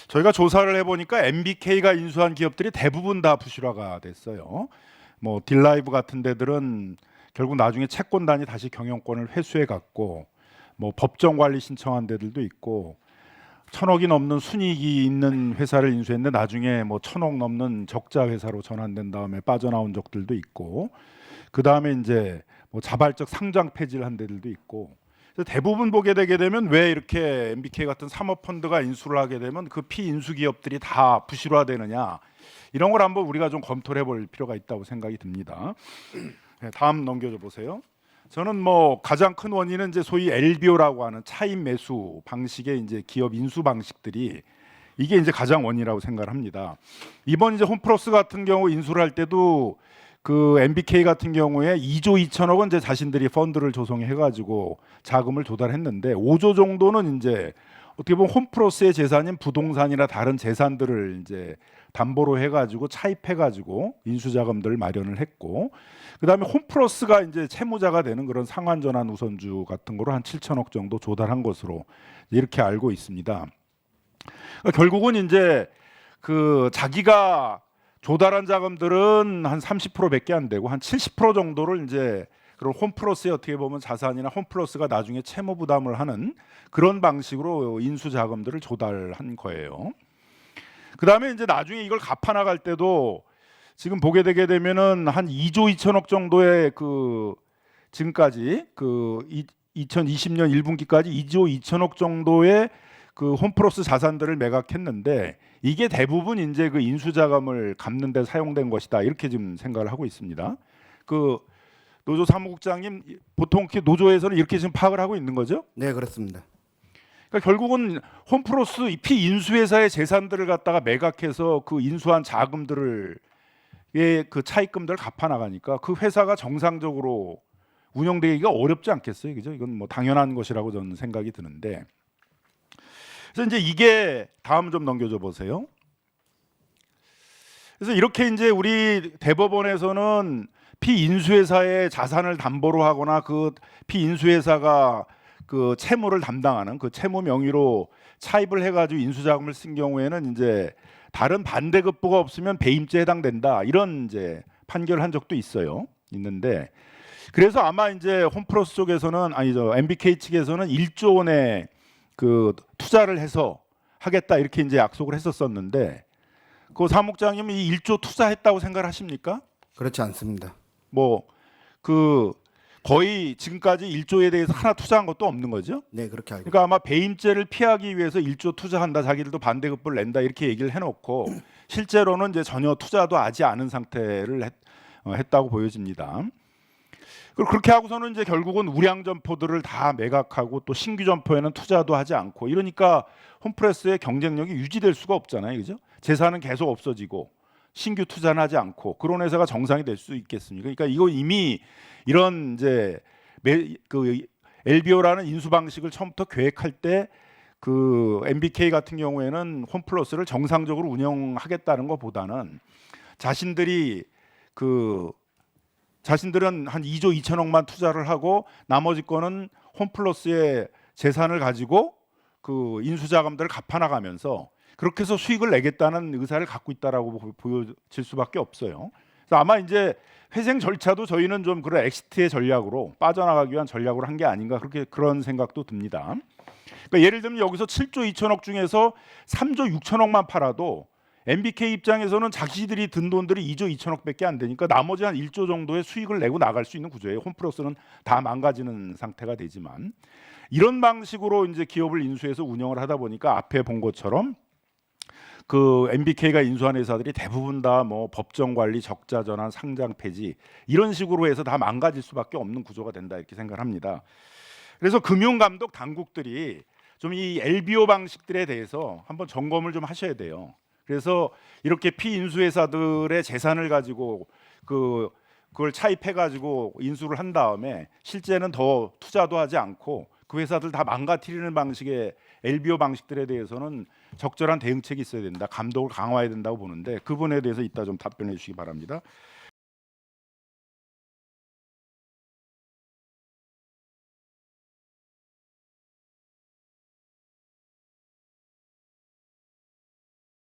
저희가 조사를 해보니까 MBK가 인수한 기업들이 대부분 다 부실화가 됐어요. 뭐 딜라이브 같은 데들은 결국 나중에 채권단이 다시 경영권을 회수해 갔고, 뭐 법정 관리 신청한 데들도 있고, 1,000억이 넘는 순이익이 있는 회사를 인수했는데 나중에 뭐 1,000억 넘는 적자 회사로 전환된 다음에 빠져나온 적들도 있고, 그 다음에 이제 뭐 자발적 상장 폐지를 한 데들도 있고. 그래서 대부분 보게 되게 되면 왜 이렇게 MBK 같은 사모펀드가 인수를 하게 되면 그 피인수 기업들이 다 부실화되느냐, 이런 걸 한번 우리가 좀 검토를 해볼 필요가 있다고 생각이 듭니다. 네, 다음 넘겨줘 보세요. 저는 뭐 가장 큰 원인은 이제 소위 LBO라고 하는 차입 매수 방식의 이제 기업 인수 방식들이, 이게 이제 가장 원인이라고 생각을 합니다. 이번 이제 홈플러스 같은 경우 인수를 할 때도 그 MBK 같은 경우에 2조 2천억은 이제 자신들이 펀드를 조성해 가지고 자금을 조달했는데, 5조 정도는 이제 어떻게 보면 홈플러스의 재산인 부동산이나 다른 재산들을 이제 담보로 해가지고 차입해가지고 인수자금들을 마련을 했고, 그다음에 홈플러스가 이제 채무자가 되는 그런 상환전환 우선주 같은 거로 한 7천억 정도 조달한 것으로 이렇게 알고 있습니다. 그러니까 결국은 이제 그 자기가 조달한 자금들은 한 30%밖에 안 되고 한 70% 정도를 이제 그런 홈플러스의 어떻게 보면 자산이나 홈플러스가 나중에 채무 부담을 하는 그런 방식으로 인수 자금들을 조달한 거예요. 그다음에 이제 나중에 이걸 갚아 나갈 때도 지금 보게 되게 되면은 한 2조 2천억 정도의 그 지금까지 그 2020년 1분기까지 2조 2천억 정도의 그 홈플러스 자산들을 매각했는데, 이게 대부분 이제 그 인수자금을 갚는 데 사용된 것이다, 이렇게 지금 생각을 하고 있습니다. 그 노조 사무국장님, 보통 이렇게 노조에서는 이렇게 지금 파악을 하고 있는 거죠? 네, 그렇습니다. 그러니까 결국은 홈플러스 피인수회사의 재산들을 갖다가 매각해서 그 인수한 자금들을 그 차입금들을 갚아 나가니까 그 회사가 정상적으로 운영되기가 어렵지 않겠어요, 그죠? 이건 뭐 당연한 것이라고 저는 생각이 드는데, 그래서 이제 이게 다음 좀 넘겨줘 보세요. 그래서 이렇게 이제 우리 대법원에서는 피인수회사의 자산을 담보로 하거나 그 피인수회사가 그 채무를 담당하는 그 채무 명의로 차입을 해가지고 인수자금을 쓴 경우에는 이제 다른 반대급부가 없으면 배임죄에 해당된다, 이런 이제 판결을 한 적도 있는데, 그래서 아마 이제 홈플러스 쪽에서는 아니죠, MBK 측에서는 1조 원의 그 투자를 해서 하겠다, 이렇게 이제 약속을 했었었는데, 그 사무국장님 이 1조 투자했다고 생각하십니까? 그렇지 않습니다. 뭐 그 거의 지금까지 1조에 대해서 하나 투자한 것도 없는 거죠. 네, 그렇게 알고. 그러니까 아마 배임죄를 피하기 위해서 1조 투자한다, 자기들도 반대급부를 낸다, 이렇게 얘기를 해놓고 실제로는 이제 전혀 투자도 하지 않은 상태를 했다고 보여집니다. 그리고 그렇게 하고서는 이제 결국은 우량 점포들을 다 매각하고 또 신규 점포에는 투자도 하지 않고, 이러니까 홈플러스의 경쟁력이 유지될 수가 없잖아요, 그죠? 재산은 계속 없어지고 신규 투자는 하지 않고, 그런 회사가 정상이 될 수 있겠습니까? 그러니까 이거 이미 이런 이제 그 LBO라는 인수 방식을 처음부터 계획할 때 그 MBK 같은 경우에는 홈플러스를 정상적으로 운영하겠다는 것보다는 자신들은 한 2조 2천억만 투자를 하고 나머지 거는 홈플러스의 재산을 가지고 그 인수자금들을 갚아나가면서 그렇게 해서 수익을 내겠다는 의사를 갖고 있다라고 보여질 수밖에 없어요. 그래서 아마 이제 회생 절차도 저희는 좀 그런 엑시트의 전략으로 빠져나가기 위한 전략으로 한 게 아닌가, 그런 생각도 듭니다. 그러니까 예를 들면 여기서 7조 2천억 중에서 3조 6천억만 팔아도 MBK 입장에서는 자기들이 든 돈들이 2조 2천억밖에 안 되니까 나머지 한 1조 정도의 수익을 내고 나갈 수 있는 구조예요. 홈플러스는 다 망가지는 상태가 되지만, 이런 방식으로 이제 기업을 인수해서 운영을 하다 보니까 앞에 본 것처럼 그 MBK가 인수한 회사들이 대부분 다 뭐 법정 관리, 적자 전환, 상장 폐지, 이런 식으로 해서 다 망가질 수밖에 없는 구조가 된다, 이렇게 생각을 합니다. 그래서 금융감독 당국들이 좀 이 LBO 방식들에 대해서 한번 점검을 좀 하셔야 돼요. 그래서 이렇게 피인수 회사들의 재산을 가지고 그걸 차입해 가지고 인수를 한 다음에 실제는 더 투자도 하지 않고 그 회사들 다 망가뜨리는 방식의 LBO 방식들에 대해서는 적절한 대응책이 있어야 된다, 감독을 강화해야 된다고 보는데, 그 부분에 대해서 이따 좀 답변해 주시기 바랍니다.